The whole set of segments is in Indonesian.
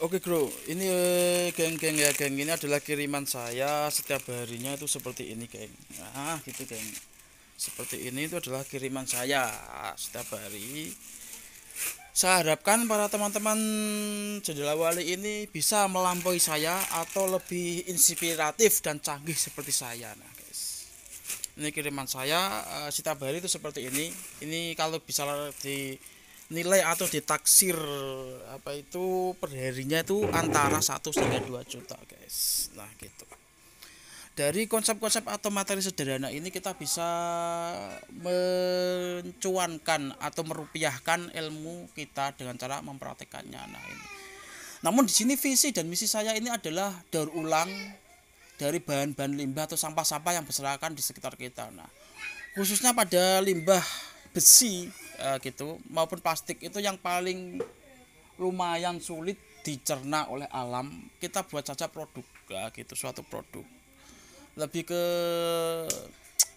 Oke bro, ini geng-geng ya geng, ini adalah kiriman saya setiap harinya itu seperti ini geng. Nah gitu geng, seperti ini itu adalah kiriman saya setiap hari. Saya harapkan para teman-teman jendela wali ini bisa melampaui saya atau lebih inspiratif dan canggih seperti saya. Nah guys, ini kiriman saya setiap hari itu seperti ini. Ini kalau bisa dinilai atau ditaksir apa itu perharinya itu antara 1 hingga 2 juta guys. Nah gitu. Dari konsep-konsep atau materi sederhana ini kita bisa mencuankan atau merupiahkan ilmu kita dengan cara mempraktekannya. Nah ini. Namun di sini visi dan misi saya ini adalah daur ulang dari bahan-bahan limbah atau sampah-sampah yang berserakan di sekitar kita. Nah, khususnya pada limbah besi gitu maupun plastik itu yang paling lumayan sulit dicerna oleh alam, kita buat saja produk gitu, suatu produk. Lebih ke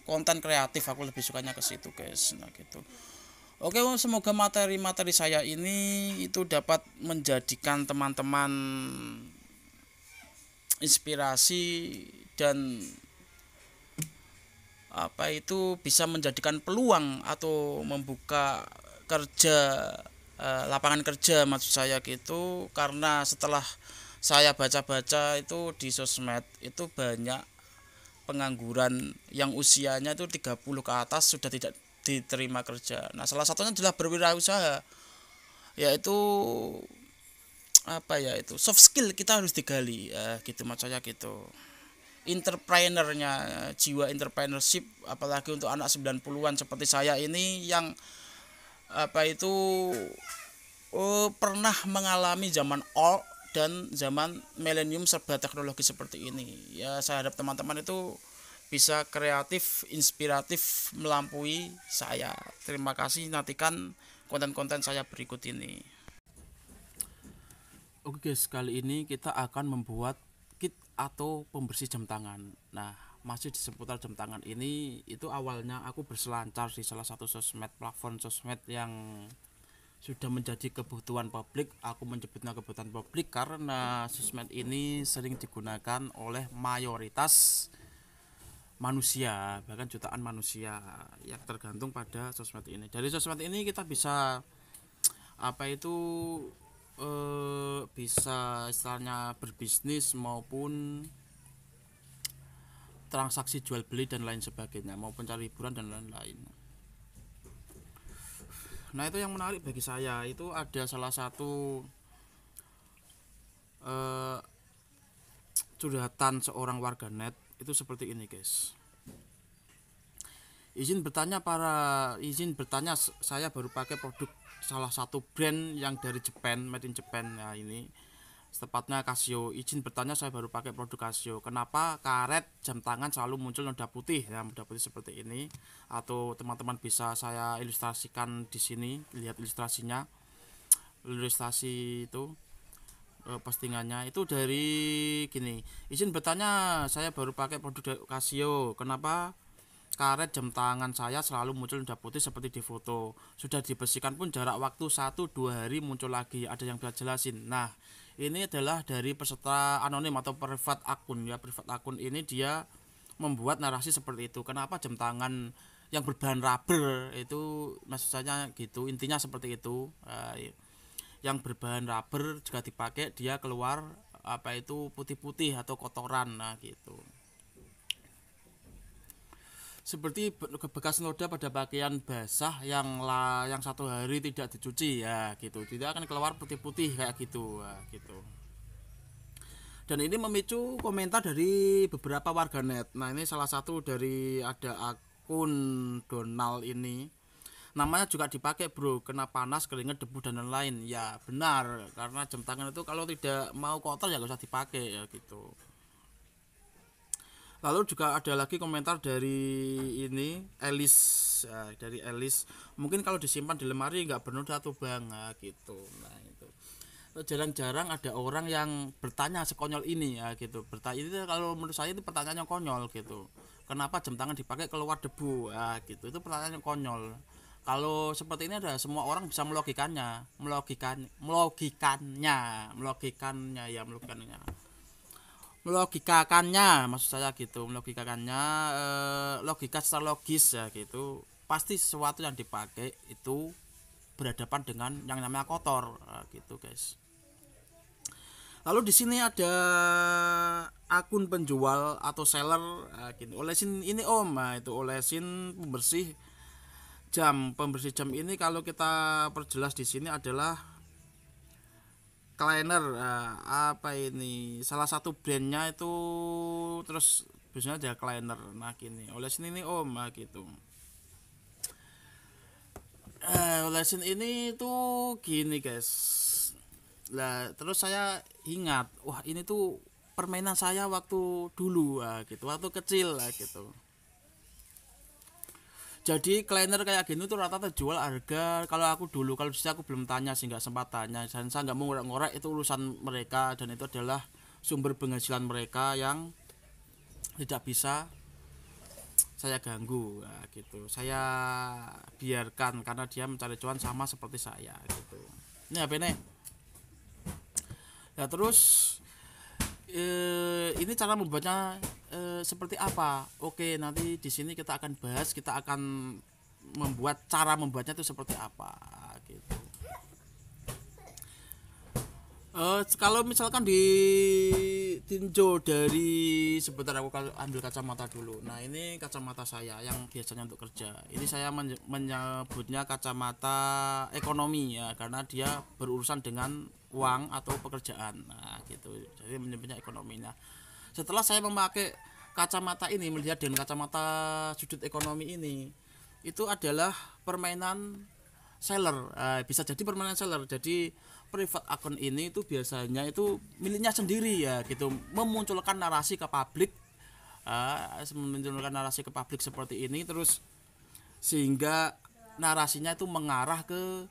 konten kreatif, aku lebih sukanya ke situ guys. Nah gitu. Oke, semoga materi-materi saya ini itu dapat menjadikan teman-teman inspirasi dan apa itu bisa menjadikan peluang atau membuka kerja, lapangan kerja maksud saya gitu. Karena setelah saya baca-baca itu di sosmed itu banyak pengangguran yang usianya itu 30 ke atas sudah tidak diterima kerja. Nah, salah satunya adalah berwirausaha, yaitu apa ya itu soft skill kita harus digali gitu maksud saya gitu. Entrepreneurnya, jiwa entrepreneurship apalagi untuk anak 90-an seperti saya ini yang apa itu pernah mengalami zaman old dan zaman milenium serba teknologi seperti ini. Ya saya harap teman-teman itu bisa kreatif, inspiratif melampaui saya. Terima kasih, nantikan konten-konten saya berikut ini. Oke guys, kali ini kita akan membuat kit atau pembersih jam tangan. Nah, masih di seputar jam tangan ini, itu awalnya aku berselancar di salah satu sosmed, platform sosmed yang sudah menjadi kebutuhan publik. Aku menyebutnya kebutuhan publik karena sosmed ini sering digunakan oleh mayoritas manusia, bahkan jutaan manusia yang tergantung pada sosmed ini. Dari sosmed ini kita bisa apa itu bisa istilahnya berbisnis maupun transaksi jual beli dan lain sebagainya, maupun cari hiburan dan lain-lain. Nah itu yang menarik bagi saya itu ada salah satu eh, curhatan seorang warganet itu seperti ini guys. Izin bertanya, saya baru pakai produk salah satu brand yang dari Jepang, made in Japan. Nah ini tepatnya Casio. Izin bertanya, saya baru pakai produk Casio. Kenapa karet jam tangan selalu muncul noda putih? Ya, noda putih seperti ini. Atau teman-teman bisa saya ilustrasikan di sini, lihat ilustrasinya. Ilustrasi itu postingannya itu dari gini. Izin bertanya, saya baru pakai produk Casio. Kenapa karet jam tangan saya selalu muncul noda putih seperti di foto? Sudah dibersihkan pun jarak waktu 1-2 hari muncul lagi. Ada yang bisa jelasin? Nah, ini adalah dari peserta anonim atau private akun ya. Private akun ini dia membuat narasi seperti itu. Kenapa jam tangan yang berbahan rubber itu, maksud saya gitu, intinya seperti itu. Yang berbahan rubber jika dipakai dia keluar apa itu putih-putih atau kotoran. Nah gitu, seperti bekas noda pada pakaian basah yang 1 hari tidak dicuci ya gitu, tidak akan keluar putih-putih kayak gitu. Nah, gitu. Dan ini memicu komentar dari beberapa warganet. Nah ini salah satu dari ada akun Donald ini, namanya juga dipakai bro, kena panas, keringat, debu dan lain-lain. Ya benar, karena jam tangan itu kalau tidak mau kotor ya gak usah dipakai ya gitu. Lalu juga ada lagi komentar dari ini Elis, ya, dari Elis, mungkin kalau disimpan di lemari nggak bernoda tuh bang. Nah, gitu. Nah itu jarang-jarang ada orang yang bertanya sekonyol ini ya gitu. Bertanya itu, kalau menurut saya itu pertanyaan yang konyol gitu. Kenapa jam tangan dipakai keluar debu? Ya gitu, itu pertanyaan yang konyol. Kalau seperti ini ada semua orang bisa melogikakannya, maksud saya gitu, melogikakannya, logika secara logis ya gitu. Pasti sesuatu yang dipakai itu berhadapan dengan yang namanya kotor, gitu guys. Lalu di sini ada akun penjual atau seller, gini, olesin ini om, nah itu olesin pembersih jam ini kalau kita perjelas di sini adalah cleaner, apa ini salah satu brandnya itu, terus biasanya ada cleaner. Nah gini, olesin ini om, nah gitu. Olesin ini tuh gini guys. Lah terus saya ingat, wah ini tuh permainan saya waktu dulu, gitu, waktu kecil gitu. Jadi cleaner kayak gini tuh rata-rata jual harga, kalau aku dulu, kalau bisa aku belum tanya sih, nggak sempat tanya, dan saya nggak mau ngorek-ngorek, itu urusan mereka, dan itu adalah sumber penghasilan mereka yang tidak bisa saya ganggu, gitu. Saya biarkan karena dia mencari cuan sama seperti saya gitu. Ini apa ini? Ya terus ini cara membuatnya seperti apa? Oke, nanti di sini kita akan bahas, kita akan membuat cara membuatnya itu seperti apa gitu. Kalau misalkan ditinjau dari, sebentar aku ambil kacamata dulu. Nah ini kacamata saya yang biasanya untuk kerja. Ini saya menyebutnya kacamata ekonomi ya, karena dia berurusan dengan uang atau pekerjaan. Nah gitu. Jadi menyebutnya ekonomi. Nah setelah saya memakai kacamata ini, melihat dengan kacamata sudut ekonomi ini, itu adalah permainan seller. Bisa jadi permainan seller. Jadi private account ini itu biasanya itu miliknya sendiri ya gitu, memunculkan narasi ke publik, seperti ini, terus sehingga narasinya itu mengarah ke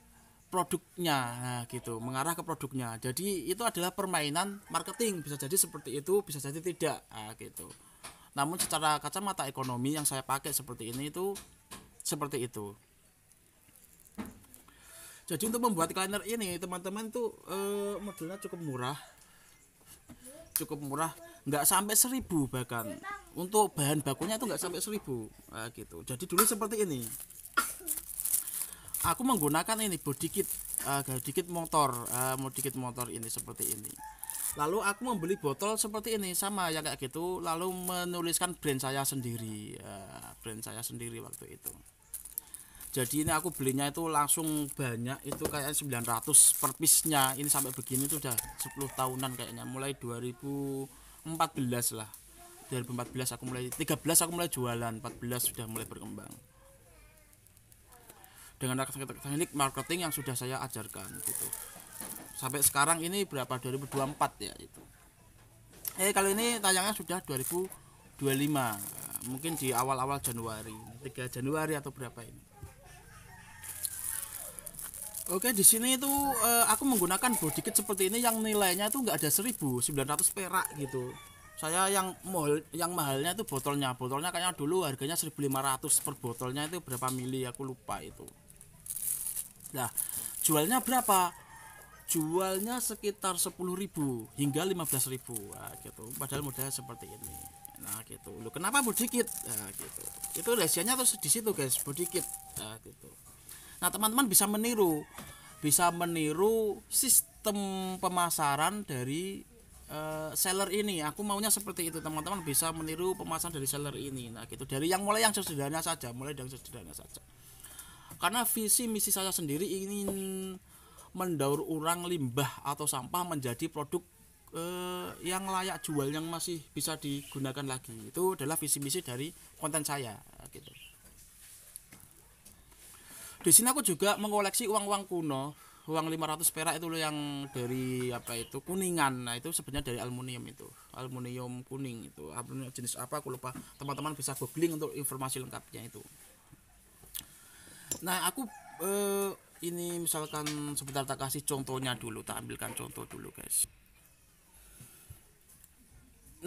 produknya, nah gitu, mengarah ke produknya. Jadi itu adalah permainan marketing, bisa jadi seperti itu, bisa jadi tidak, gitu. Namun secara kacamata ekonomi yang saya pakai seperti ini itu seperti itu. Jadi untuk membuat cleaner ini teman-teman tuh modelnya cukup murah, nggak sampai 1.000 bahkan. Untuk bahan bakunya itu nggak sampai 1.000, gitu. Jadi dulu seperti ini. Aku menggunakan ini body kit motor ini seperti ini. Lalu aku membeli botol seperti ini sama ya kayak gitu, lalu menuliskan brand saya sendiri, waktu itu. Jadi ini aku belinya itu langsung banyak, itu kayak 900 per piece-nya. Ini sampai begini tuh udah 10 tahunan kayaknya, mulai 2014 lah. 2014 aku mulai, 13 aku mulai jualan, 14 sudah mulai berkembang. Dengan teknik marketing yang sudah saya ajarkan gitu. Sampai sekarang ini berapa, 2024 ya itu. Kalau ini tayangnya sudah 2025. Mungkin di awal-awal Januari, 3 Januari atau berapa ini. Oke, di sini itu aku menggunakan body kit seperti ini yang nilainya itu enggak ada 1.900 perak gitu. Saya yang mahalnya itu botolnya kayaknya dulu harganya 1.500 per botolnya, itu berapa mili aku lupa itu. Nah, jualnya berapa? Jualnya sekitar 10.000 hingga 15.000, gitu. Padahal modalnya seperti ini. Nah, gitu. Loh, kenapa body kit? Nah, gitu. Itu rahasianya tuh di situ, guys, body kit. Nah, gitu. Nah teman-teman bisa meniru sistem pemasaran dari seller ini. Aku maunya seperti itu, teman-teman bisa meniru pemasaran dari seller ini. Nah gitu, dari yang sederhana saja, karena visi misi saya sendiri ingin mendaur ulang limbah atau sampah menjadi produk yang layak jual, yang masih bisa digunakan lagi. Itu adalah visi misi dari konten saya gitu. Di sini aku juga mengoleksi uang-uang kuno, uang 500 perak itu loh, yang dari apa itu, Kuningan. Nah itu sebenarnya dari aluminium kuning itu. Jenis apa aku lupa, teman-teman bisa googling untuk informasi lengkapnya itu. Nah aku ini misalkan sebentar, tak kasih contohnya dulu, tak ambilkan contoh dulu guys.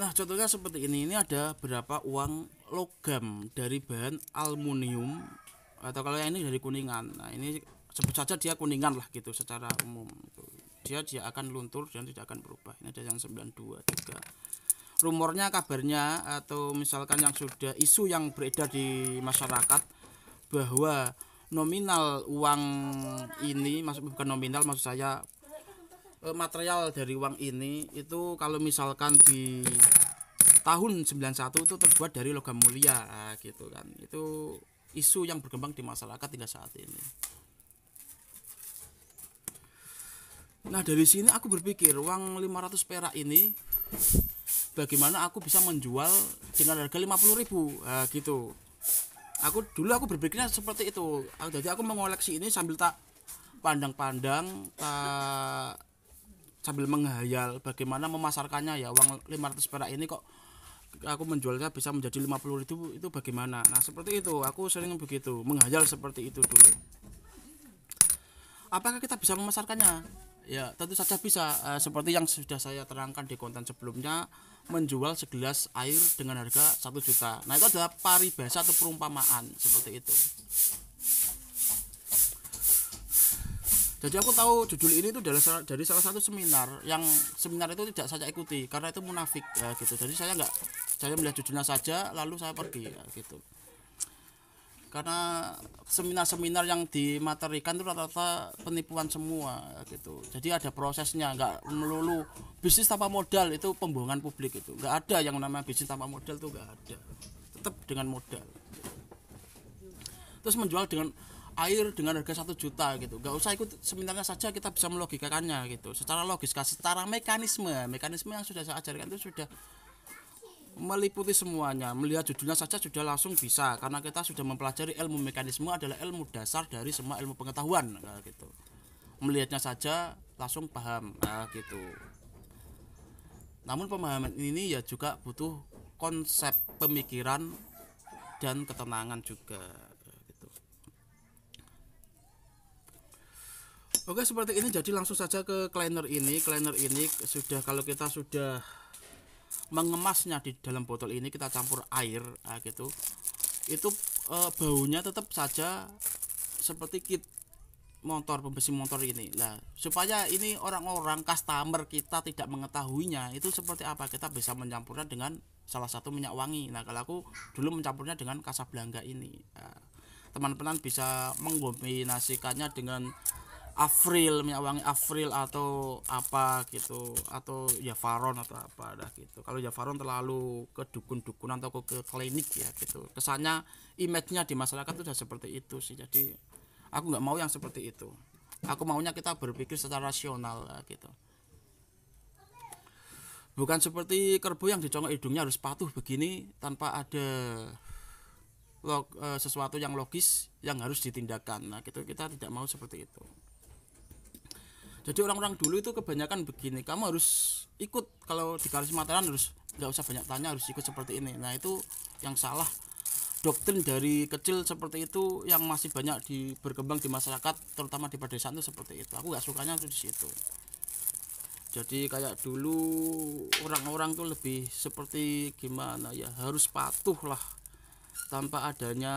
Nah contohnya seperti ini ada berapa uang logam dari bahan aluminium atau kalau yang ini dari Kuningan. Nah ini sebut saja dia Kuningan lah gitu secara umum. Dia akan luntur dan tidak akan berubah. Ini ada yang 92 juga. Rumornya, kabarnya, atau misalkan yang sudah isu yang beredar di masyarakat bahwa nominal uang ini, bukan nominal, maksud saya material dari uang ini itu kalau misalkan di tahun 91 itu terbuat dari logam mulia, gitu kan. Itu isu yang berkembang di masyarakat hingga saat ini. Nah dari sini aku berpikir uang 500 perak ini bagaimana aku bisa menjual dengan harga 50.000, gitu. Aku berpikirnya seperti itu. Jadi aku mengoleksi ini sambil tak pandang-pandang, tak sambil menghayal bagaimana memasarkannya ya. Uang 500 perak ini kok aku menjualnya bisa menjadi 50.000, itu bagaimana. Nah seperti itu, aku sering begitu menghayal seperti itu dulu. Apakah kita bisa memasarkannya? Ya tentu saja bisa, seperti yang sudah saya terangkan di konten sebelumnya, menjual segelas air dengan harga 1 juta. Nah itu adalah paribasa atau perumpamaan seperti itu. Jadi aku tahu judul ini itu adalah dari salah satu seminar, yang seminar itu tidak saya ikuti karena itu munafik, gitu. Jadi saya melihat judulnya saja lalu saya pergi, gitu. Karena seminar-seminar yang dimaterikan itu rata-rata penipuan semua, gitu. Jadi ada prosesnya, nggak melulu bisnis tanpa modal itu pembohongan publik, itu nggak ada yang namanya bisnis tanpa modal, itu nggak ada, tetap dengan modal. Terus menjual dengan air dengan harga 1 juta gitu, nggak usah ikut seminarnya saja, kita bisa melogikakannya gitu, secara logis, secara mekanisme yang sudah saya ajarkan itu sudah meliputi semuanya. Melihat judulnya saja sudah langsung bisa, karena kita sudah mempelajari ilmu mekanisme adalah ilmu dasar dari semua ilmu pengetahuan, gitu. Melihatnya saja langsung paham, gitu. Namun pemahaman ini ya juga butuh konsep pemikiran dan ketenangan juga, gitu. Oke seperti ini, jadi langsung saja ke cleaner ini. Cleaner ini sudah, kalau kita sudah mengemasnya di dalam botol ini, kita campur air, gitu, itu baunya tetap saja seperti kit motor, pembersih motor ini. Nah supaya ini orang-orang customer kita tidak mengetahuinya itu seperti apa, kita bisa mencampurnya dengan salah satu minyak wangi. Nah kalau aku dulu mencampurnya dengan Casablanca ini, teman-teman bisa mengkombinasikannya dengan Afril, minyak wangi Afril atau apa gitu, atau Javaron atau apa dah gitu. Kalau Javaron terlalu ke dukun-dukunan atau ke klinik ya gitu. Kesannya, image-nya di masyarakat itu sudah seperti itu sih. Jadi aku nggak mau yang seperti itu. Aku maunya kita berpikir secara rasional gitu. Bukan seperti kerbau yang dicongok hidungnya harus patuh begini tanpa ada sesuatu yang logis yang harus ditindakan. Nah gitu, kita tidak mau seperti itu. Jadi orang-orang dulu itu kebanyakan begini, kamu harus ikut, kalau di garis Mataram harus nggak usah banyak tanya, harus ikut seperti ini. Nah itu yang salah, doktrin dari kecil seperti itu yang masih banyak berkembang di masyarakat, terutama di pedesaan itu seperti itu. Aku nggak sukanya tuh di situ. Jadi kayak dulu orang-orang tuh lebih seperti gimana ya, harus patuh lah, tanpa adanya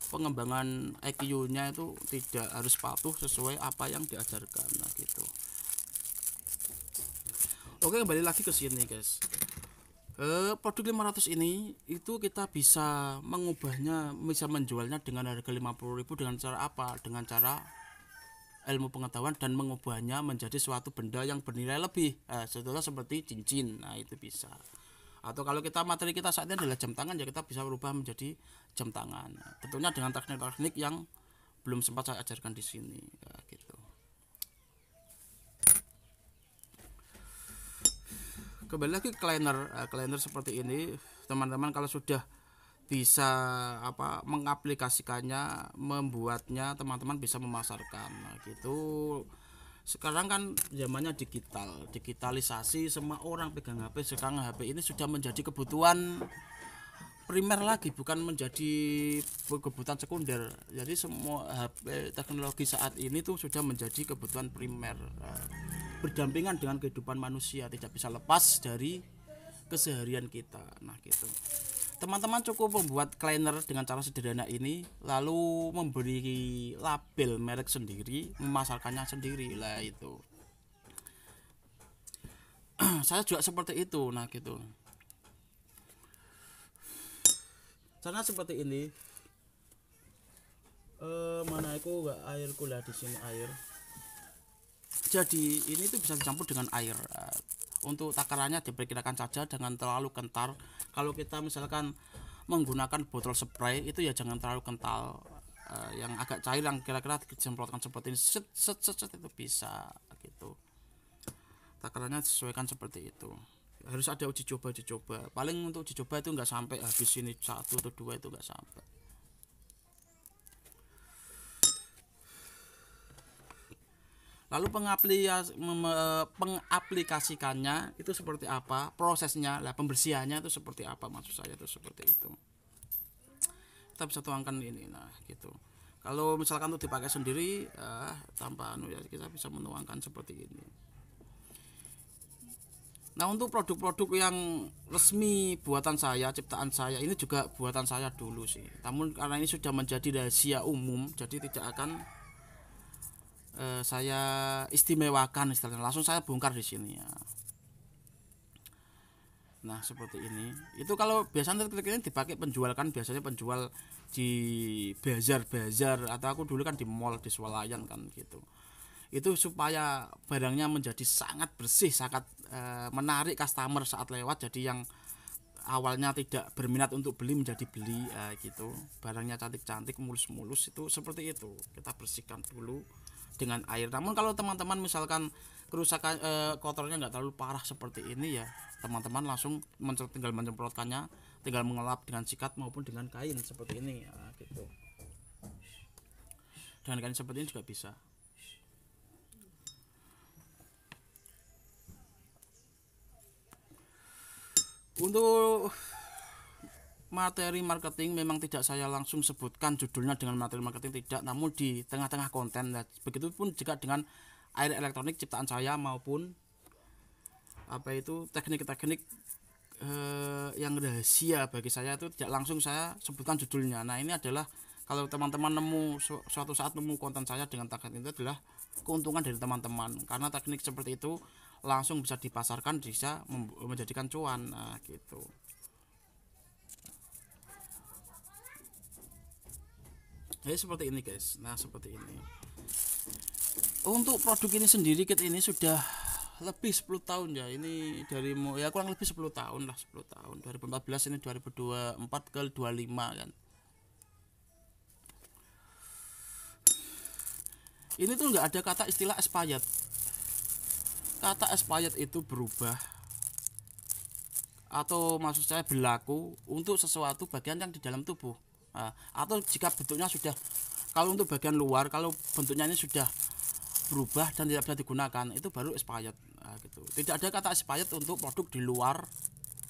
pengembangan IQ-nya itu tidak harus patuh sesuai apa yang diajarkan. Nah gitu. Oke kembali lagi ke sini guys. Produk 500 ini itu kita bisa mengubahnya, bisa menjualnya dengan harga 50.000 dengan cara apa? Dengan cara ilmu pengetahuan dan mengubahnya menjadi suatu benda yang bernilai lebih, contohnya seperti cincin. Nah itu bisa. Atau kalau materi kita saat ini adalah jam tangan, ya kita bisa berubah menjadi jam tangan. Tentunya dengan teknik-teknik yang belum sempat saya ajarkan di sini, ya, gitu. Kembali lagi ke cleaner seperti ini, teman-teman. Kalau sudah bisa mengaplikasikannya, membuatnya, teman-teman bisa memasarkan. Nah, gitu. Sekarang kan zamannya digitalisasi, semua orang pegang HP. Sekarang HP ini sudah menjadi kebutuhan primer lagi, bukan menjadi kebutuhan sekunder. Jadi semua HP teknologi saat ini tuh sudah menjadi kebutuhan primer, berdampingan dengan kehidupan manusia, tidak bisa lepas dari keseharian kita. Nah gitu. Teman-teman cukup membuat cleaner dengan cara sederhana ini, lalu memberi label merek sendiri, memasarkannya sendiri lah itu. Saya juga seperti itu, nah gitu. Caranya seperti ini. Mana aku nggak airku lah, di sini air. Jadi ini tuh bisa dicampur dengan air. Untuk takarannya diperkirakan saja, jangan terlalu kental. Kalau kita misalkan menggunakan botol spray itu ya jangan terlalu kental, yang agak cair, yang kira-kira disemprotkan seperti ini, set set set, set itu bisa gitu. Takarannya disesuaikan seperti itu. Harus ada uji coba. Paling untuk uji coba itu nggak sampai habis ini 1 atau 2, itu nggak sampai. Lalu pengaplikasikannya itu seperti apa, prosesnya lah, pembersihannya itu seperti apa, maksud saya itu seperti itu. Kita bisa tuangkan ini, nah gitu. Kalau misalkan untuk dipakai sendiri tanpa ya kita bisa menuangkan seperti ini. Nah, untuk produk-produk yang resmi buatan saya, ciptaan saya, ini juga buatan saya dulu sih. Namun karena ini sudah menjadi rahasia umum, jadi tidak akan saya istimewakan istilahnya, langsung saya bongkar di sini ya. Nah seperti ini. Itu kalau biasanya trik ini dipakai penjual, kan biasanya penjual di bazar atau aku dulu kan di mall di swalayan kan gitu. Itu supaya barangnya menjadi sangat bersih, sangat menarik customer saat lewat. Jadi yang awalnya tidak berminat untuk beli menjadi beli gitu. Barangnya cantik-cantik, mulus-mulus, itu seperti itu. Kita bersihkan dulu dengan air. Namun kalau teman-teman misalkan kerusakan kotornya nggak terlalu parah seperti ini ya, teman-teman langsung tinggal menyemprotkannya, tinggal mengelap dengan sikat maupun dengan kain seperti ini ya gitu. Dengan kain seperti ini juga bisa. Untuk materi marketing memang tidak saya langsung sebutkan judulnya dengan materi marketing, tidak, namun di tengah-tengah konten. Nah, begitupun juga dengan air elektronik ciptaan saya maupun apa itu teknik-teknik yang rahasia bagi saya, itu tidak langsung saya sebutkan judulnya. Nah ini adalah kalau teman-teman nemu suatu saat nemu konten saya dengan teknik itu adalah keuntungan dari teman-teman, karena teknik seperti itu langsung bisa dipasarkan, bisa menjadikan cuan. Nah gitu. Jadi seperti ini guys. Nah seperti ini. Untuk produk ini sendiri, kit ini sudah lebih 10 tahun ya. Ini dari ya kurang lebih 10 tahun lah, 10 tahun. 2014 ini 2024 ke 25 kan. Ini tuh nggak ada kata istilah expired. Kata expired itu berubah atau maksud saya berlaku untuk sesuatu bagian yang di dalam tubuh. Nah, atau jika bentuknya sudah, kalau untuk bagian luar, kalau bentuknya ini sudah berubah dan tidak bisa digunakan, itu baru expired. Nah, gitu. Tidak ada kata expired untuk produk di luar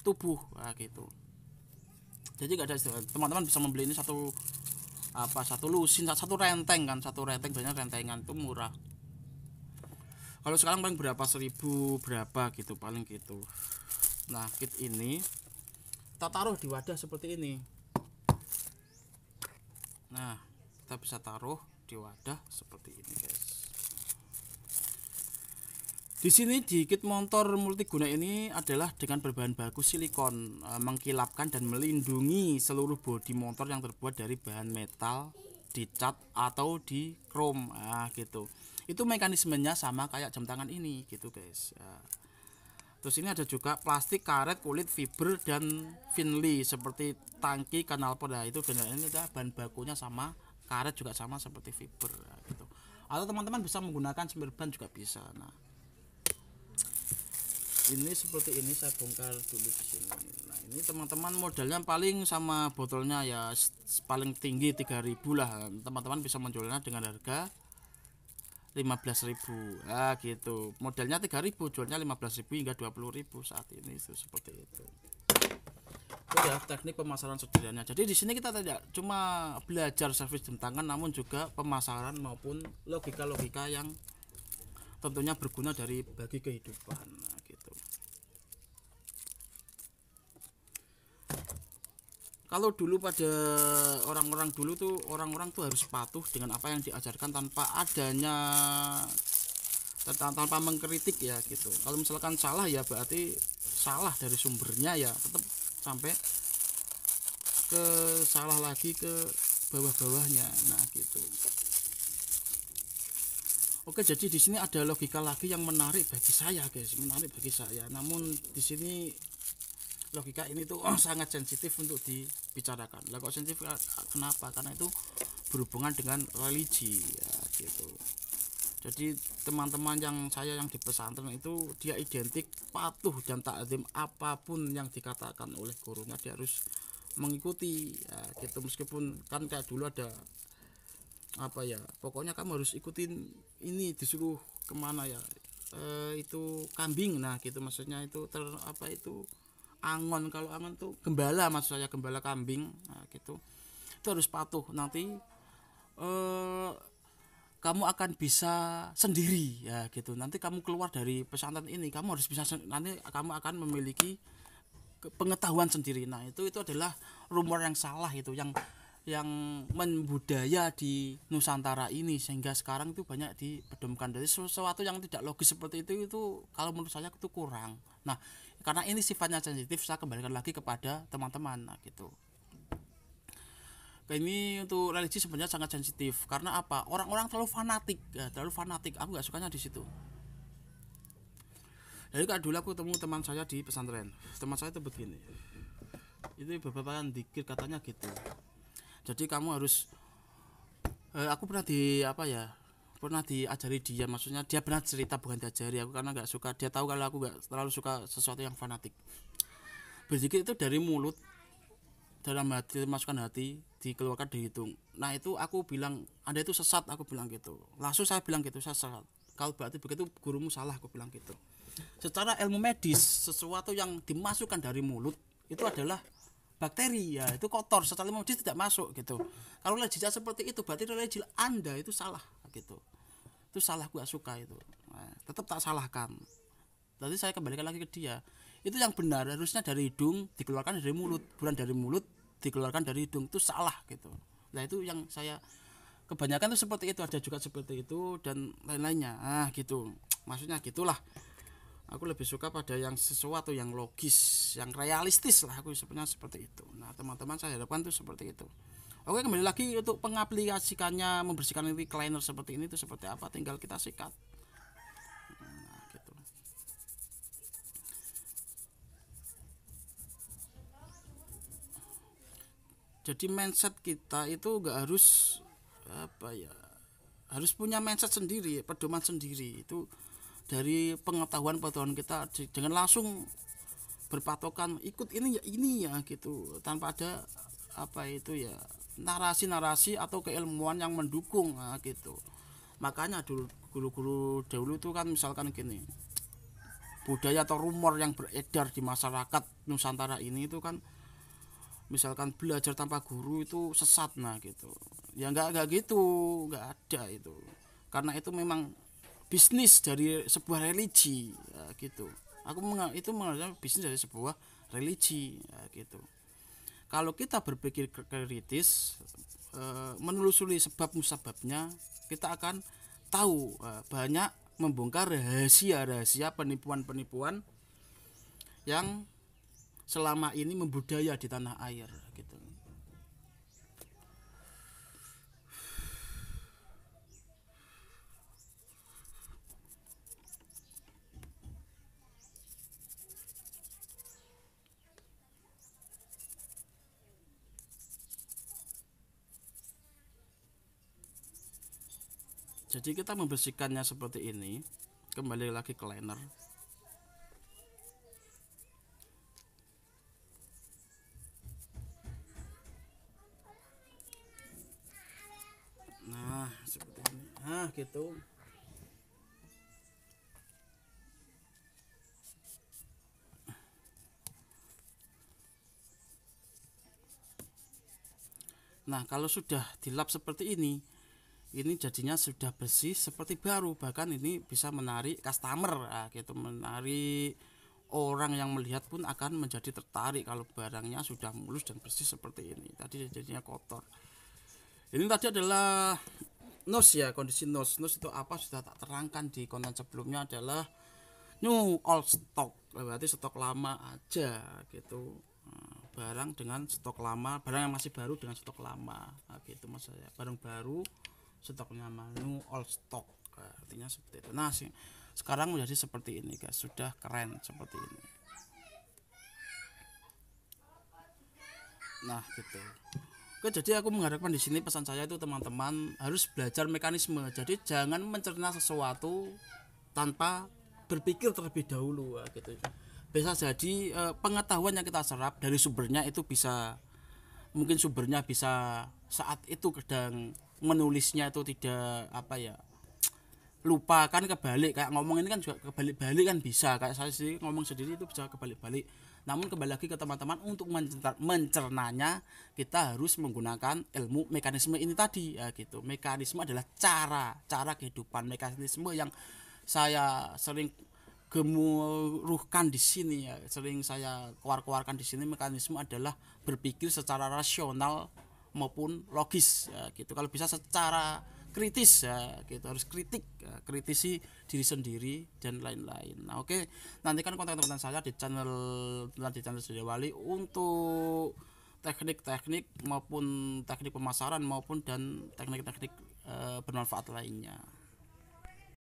tubuh. Nah, gitu. Jadi nggak ada istilah. Teman-teman bisa membeli ini satu lusin, satu renteng kan, satu renteng, banyak rentengan itu murah. Kalau sekarang paling berapa, 1000 berapa gitu paling gitu. Nah kit ini kita taruh di wadah seperti ini. Nah kita bisa taruh di wadah seperti ini guys. Di sini di kit motor multiguna ini adalah dengan berbahan baku silikon, mengkilapkan dan melindungi seluruh bodi motor yang terbuat dari bahan metal, dicat atau di chrome. Nah gitu. Itu mekanismenya sama kayak jam tangan ini gitu guys. Terus ini ada juga plastik, karet, kulit, fiber, dan finley seperti tangki, knalpot. Nah itu benar, ini adalah bahan bakunya sama, karet juga sama seperti fiber gitu. Atau teman-teman bisa menggunakan semir ban juga bisa. Nah ini seperti ini, saya bongkar dulu di sini. Nah ini teman-teman modalnya paling sama botolnya ya paling tinggi 3.000 lah. Teman-teman bisa menjualnya dengan harga 15.000. Nah gitu. Modelnya 3.000, jualnya 15.000 hingga 20.000 saat ini, itu seperti itu. Itu ya teknik pemasaran sederhana. Jadi di sini kita tidak cuma belajar servis jam tangan, namun juga pemasaran maupun logika-logika yang tentunya berguna dari bagi kehidupan. Nah, gitu. Kalau dulu pada orang-orang dulu tuh, orang-orang tuh harus patuh dengan apa yang diajarkan tanpa adanya tanpa mengkritik ya gitu. Kalau misalkan salah ya berarti salah dari sumbernya ya, tetap sampai ke salah lagi ke bawah-bawahnya. Nah gitu. Oke, jadi di sini ada logika lagi yang menarik bagi saya, guys, menarik bagi saya. Namun di sini logika ini tuh sangat sensitif untuk dibicarakan. Lah kok sensitif kenapa? Karena itu berhubungan dengan religi ya gitu. Jadi teman-teman yang di pesantren itu dia identik patuh dan takzim apapun yang dikatakan oleh gurunya, dia harus mengikuti ya gitu. Meskipun kan kayak dulu ada apa ya, pokoknya kamu harus ikutin ini, disuruh kemana ya, itu kambing, nah gitu maksudnya, itu apa itu angon, kalau angon tuh gembala, maksud saya gembala kambing, nah gitu itu harus patuh. Nanti eh, kamu akan bisa sendiri ya gitu. Nanti kamu keluar dari pesantren ini, kamu harus bisa nanti kamu akan memiliki pengetahuan sendiri. Nah itu adalah rumor yang salah, itu yang membudaya di Nusantara ini, sehingga sekarang itu banyak dipedomkan. Dari sesuatu yang tidak logis seperti itu kalau menurut saya itu kurang. Nah karena ini sifatnya sensitif, saya kembalikan lagi kepada teman-teman. Nah gitu, ini untuk religi sebenarnya sangat sensitif. Karena apa, orang-orang terlalu fanatik ya, terlalu fanatik. Aku nggak sukanya di situ. Jadi kayak dulu aku ketemu teman saya di pesantren, teman saya itu begini, itu beberapa yang dikir katanya gitu. Jadi kamu harus aku pernah pernah diajari dia, maksudnya dia pernah cerita, bukan diajari aku, karena nggak suka, dia tahu kalau aku nggak terlalu suka sesuatu yang fanatik. Berzikir itu dari mulut, dalam hati, masukkan hati, dikeluarkan dari hidung. Nah itu aku bilang Anda itu sesat, aku bilang gitu. Langsung saya bilang gitu, saya sesat. Kalau berarti begitu gurumu salah, aku bilang gitu. Secara ilmu medis, sesuatu yang dimasukkan dari mulut itu adalah bakteri ya, itu kotor, secara ilmu medis tidak masuk gitu. Kalau rejinya seperti itu, berarti religi Anda itu salah gitu. Itu salah, gua suka itu. Nah, tetap tak salahkan. Tadi saya kembalikan lagi ke dia. Itu yang benar, harusnya dari hidung dikeluarkan dari mulut, bukan dari mulut dikeluarkan dari hidung. Itu salah gitu. Nah itu yang saya kebanyakan tuh seperti itu, ada juga seperti itu dan lain-lainnya. Ah gitu, maksudnya gitulah. Aku lebih suka pada yang sesuatu yang logis, yang realistis lah, aku sebenarnya seperti itu. Nah teman-teman saya harapkan tuh seperti itu. Oke, kembali lagi untuk pengaplikasikannya, membersihkan ini cleaner seperti ini itu seperti apa, tinggal kita sikat. Nah, gitu. Jadi mindset kita itu nggak harus apa ya, harus punya mindset sendiri, pedoman sendiri itu dari pengetahuan kita, dengan langsung berpatokan ikut ini ya gitu, tanpa ada apa itu ya, narasi-narasi atau keilmuan yang mendukung. Nah, gitu. Makanya dulu guru-guru dahulu itu kan misalkan gini, budaya atau rumor yang beredar di masyarakat Nusantara ini itu kan misalkan belajar tanpa guru itu sesat, nah gitu ya, nggak gitu, nggak ada itu, karena itu memang bisnis dari sebuah religi ya, gitu. Aku itu menganggap bisnis dari sebuah religi ya, gitu. Kalau kita berpikir kritis, menelusuri sebab musababnya, kita akan tahu banyak membongkar rahasia-rahasia penipuan-penipuan yang selama ini membudaya di tanah air gitu. Jadi kita membersihkannya seperti ini, kembali lagi ke liner. Nah seperti ini, nah gitu. Nah kalau sudah dilap seperti ini jadinya sudah bersih seperti baru, bahkan ini bisa menarik customer, nah, gitu, menarik orang yang melihat pun akan menjadi tertarik kalau barangnya sudah mulus dan bersih seperti ini. Tadi jadinya kotor. Ini tadi adalah nos ya, kondisi nos. Nos itu apa sudah tak terangkan di konten sebelumnya, adalah new old stock, berarti stok lama aja gitu. Barang dengan stok lama, barang yang masih baru dengan stok lama, nah, gitu mas saya. Barang baru stok lama, new old stock, artinya seperti itu. Nah sekarang menjadi seperti ini guys, sudah keren seperti ini. Nah gitu. Oke, jadi aku mengharapkan di sini pesan saya itu teman-teman harus belajar mekanisme. Jadi jangan mencerna sesuatu tanpa berpikir terlebih dahulu gitu. Bisa jadi pengetahuan yang kita serap dari sumbernya itu bisa, mungkin sumbernya bisa saat itu sedang menulisnya itu tidak apa ya, lupa kan, kebalik kayak ngomong ini kan juga kebalik-balik kan, bisa kayak saya sih ngomong sendiri itu bisa kebalik-balik. Namun kembali lagi ke teman-teman, untuk mencernanya kita harus menggunakan ilmu mekanisme ini tadi ya gitu. Mekanisme adalah cara kehidupan, mekanisme yang saya sering gemuruhkan di sini ya, sering saya keluarkan di sini. Mekanisme adalah berpikir secara rasional maupun logis ya gitu. Kalau bisa secara kritis ya gitu, harus kritik ya, kritisi diri sendiri dan lain-lain. Nah oke, nantikan konten-konten saya di channel Surya Wali untuk teknik-teknik maupun teknik pemasaran maupun dan teknik-teknik bermanfaat lainnya.